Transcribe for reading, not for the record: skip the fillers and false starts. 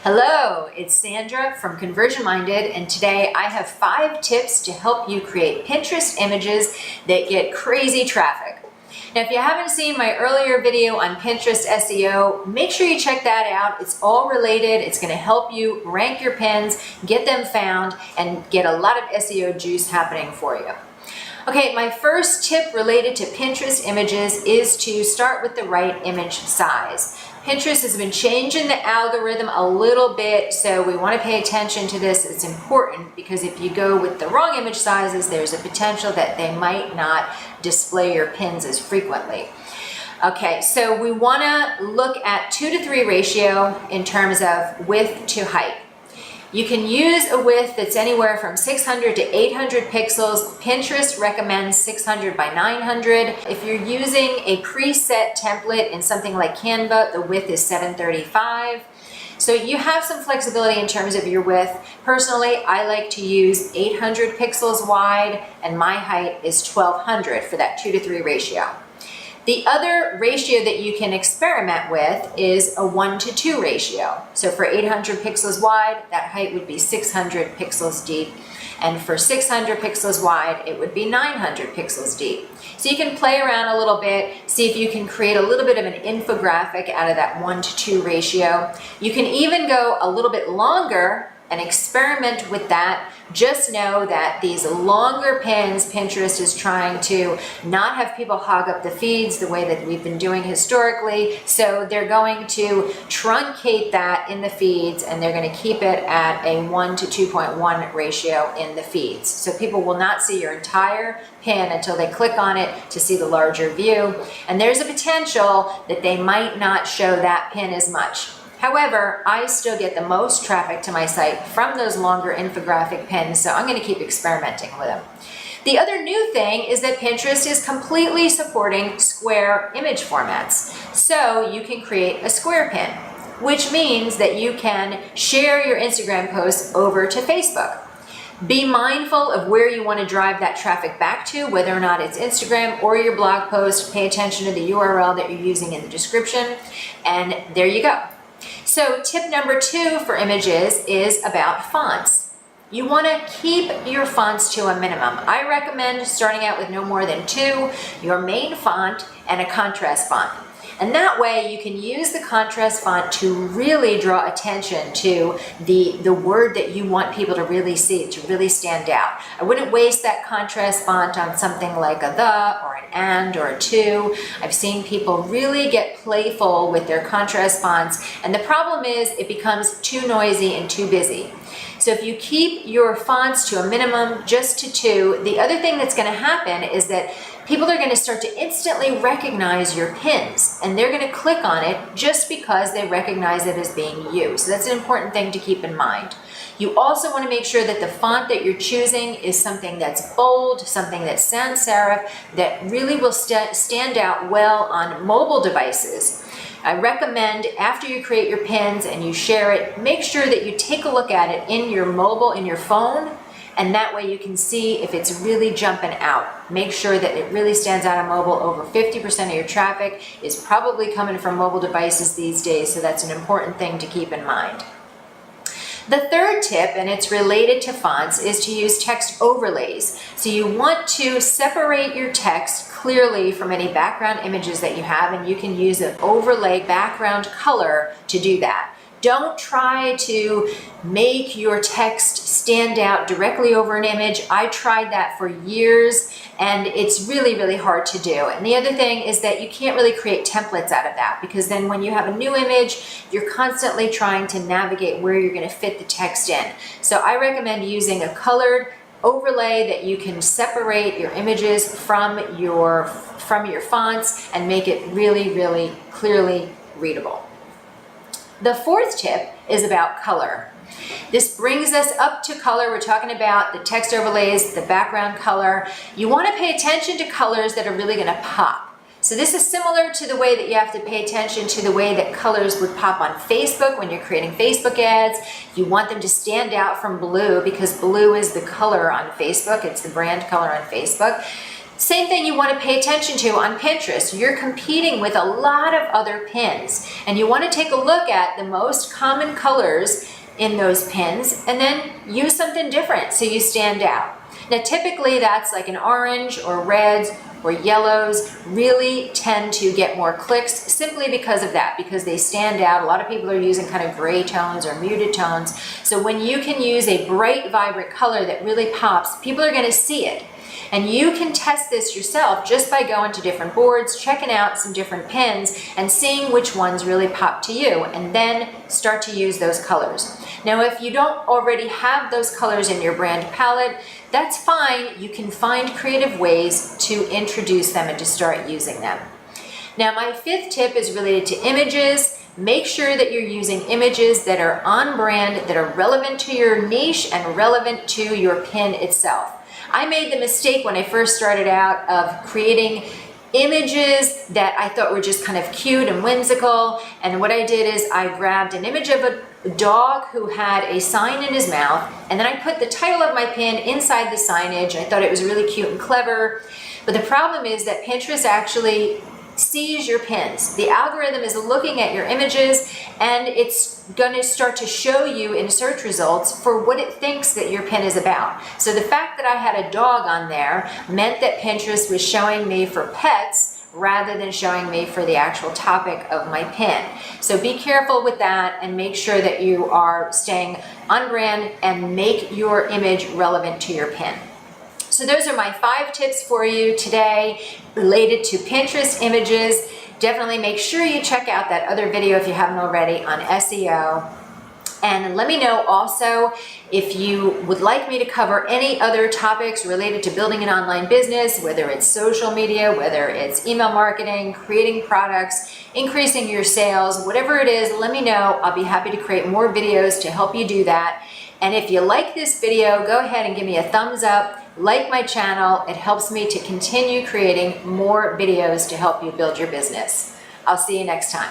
Hello, it's Sandra from Conversion Minded, and today I have 5 tips to help you create Pinterest images that get crazy traffic. Now, if you haven't seen my earlier video on Pinterest SEO, make sure you check that out. It's all related. It's going to help you rank your pins, get them found, and get a lot of SEO juice happening for you. Okay, my first tip related to Pinterest images is to start with the right image size. Pinterest has been changing the algorithm a little bit, so we want to pay attention to this. It's important because if you go with the wrong image sizes, there's a potential that they might not display your pins as frequently. Okay, so we want to look at 2:3 ratio in terms of width to height. You can use a width that's anywhere from 600 to 800 pixels. Pinterest recommends 600 by 900. If you're using a preset template in something like Canva, the width is 735. So you have some flexibility in terms of your width. Personally, I like to use 800 pixels wide, and my height is 1200 for that 2:3 ratio. The other ratio that you can experiment with is a 1:2 ratio. So for 800 pixels wide, that height would be 600 pixels deep. And for 600 pixels wide, it would be 900 pixels deep. So you can play around a little bit, see if you can create a little bit of an infographic out of that 1:2 ratio. You can even go a little bit longer and experiment with that. Just know that these longer pins, Pinterest is trying to not have people hog up the feeds the way that we've been doing historically. So they're going to truncate that in the feeds, and they're going to keep it at a 1 to 2.1 ratio in the feeds. So people will not see your entire pin until they click on it to see the larger view. And there's a potential that they might not show that pin as much. However, I still get the most traffic to my site from those longer infographic pins, so I'm going to keep experimenting with them. The other new thing is that Pinterest is completely supporting square image formats. So you can create a square pin, which means that you can share your Instagram posts over to Facebook. Be mindful of where you want to drive that traffic back to, whether or not it's Instagram or your blog post. Pay attention to the URL that you're using in the description, and there you go. So tip number 2 for images is about fonts. You want to keep your fonts to a minimum. I recommend starting out with no more than 2, your main font and a contrast font. And that way you can use the contrast font to really draw attention to the word that you want people to really see, to really stand out. I wouldn't waste that contrast font on something like a the or an and or a to. I've seen people really get playful with their contrast fonts, and the problem is it becomes too noisy and too busy. So if you keep your fonts to a minimum, just to 2, the other thing that's going to happen is that people are going to start to instantly recognize your pins, and they're going to click on it just because they recognize it as being you. So that's an important thing to keep in mind. You also want to make sure that the font that you're choosing is something that's bold, something that's sans serif, that really will stand out well on mobile devices. I recommend after you create your pins and you share it, make sure that you take a look at it in your mobile, in your phone, and that way you can see if it's really jumping out. Make sure that it really stands out on mobile. Over 50% of your traffic is probably coming from mobile devices these days, so that's an important thing to keep in mind. The third tip, and it's related to fonts, is to use text overlays. So you want to separate your text clearly from any background images that you have, and you can use an overlay background color to do that. Don't try to make your text stand out directly over an image. I tried that for years, and it's really, really hard to do. And the other thing is that you can't really create templates out of that, because then when you have a new image, you're constantly trying to navigate where you're going to fit the text in. So I recommend using a colored overlay that you can separate your images from your fonts and make it really, really clearly readable. The fourth tip is about color. This brings us up to color. We're talking about the text overlays, the background color. You want to pay attention to colors that are really going to pop. So this is similar to the way that you have to pay attention to the way that colors would pop on Facebook when you're creating Facebook ads. You want them to stand out from blue because blue is the color on Facebook. It's the brand color on Facebook. Same thing you want to pay attention to on Pinterest. You're competing with a lot of other pins, and you want to take a look at the most common colors in those pins and then use something different so you stand out. Now typically that's like an orange or reds or yellows really tend to get more clicks simply because of that, because they stand out. A lot of people are using kind of gray tones or muted tones. So when you can use a bright, vibrant color that really pops, people are going to see it. And you can test this yourself just by going to different boards, checking out some different pins, and seeing which ones really pop to you, and then start to use those colors. Now, if you don't already have those colors in your brand palette, that's fine. You can find creative ways to introduce them and to start using them. Now, my fifth tip is related to images. Make sure that you're using images that are on brand, that are relevant to your niche and relevant to your pin itself. I made the mistake when I first started out of creating images that I thought were just kind of cute and whimsical. And what I did is I grabbed an image of a dog who had a sign in his mouth, and then I put the title of my pin inside the signage. I thought it was really cute and clever. But the problem is that Pinterest actually sees your pins. The algorithm is looking at your images, and it's going to start to show you in search results for what it thinks that your pin is about. So the fact that I had a dog on there meant that Pinterest was showing me for pets rather than showing me for the actual topic of my pin. So be careful with that and make sure that you are staying on brand and make your image relevant to your pin. So those are my 5 tips for you today related to Pinterest images. Definitely make sure you check out that other video if you haven't already on SEO. And let me know also if you would like me to cover any other topics related to building an online business, whether it's social media, whether it's email marketing, creating products, increasing your sales, whatever it is, let me know. I'll be happy to create more videos to help you do that. And if you like this video, go ahead and give me a thumbs up. Like my channel. It helps me to continue creating more videos to help you build your business. I'll see you next time.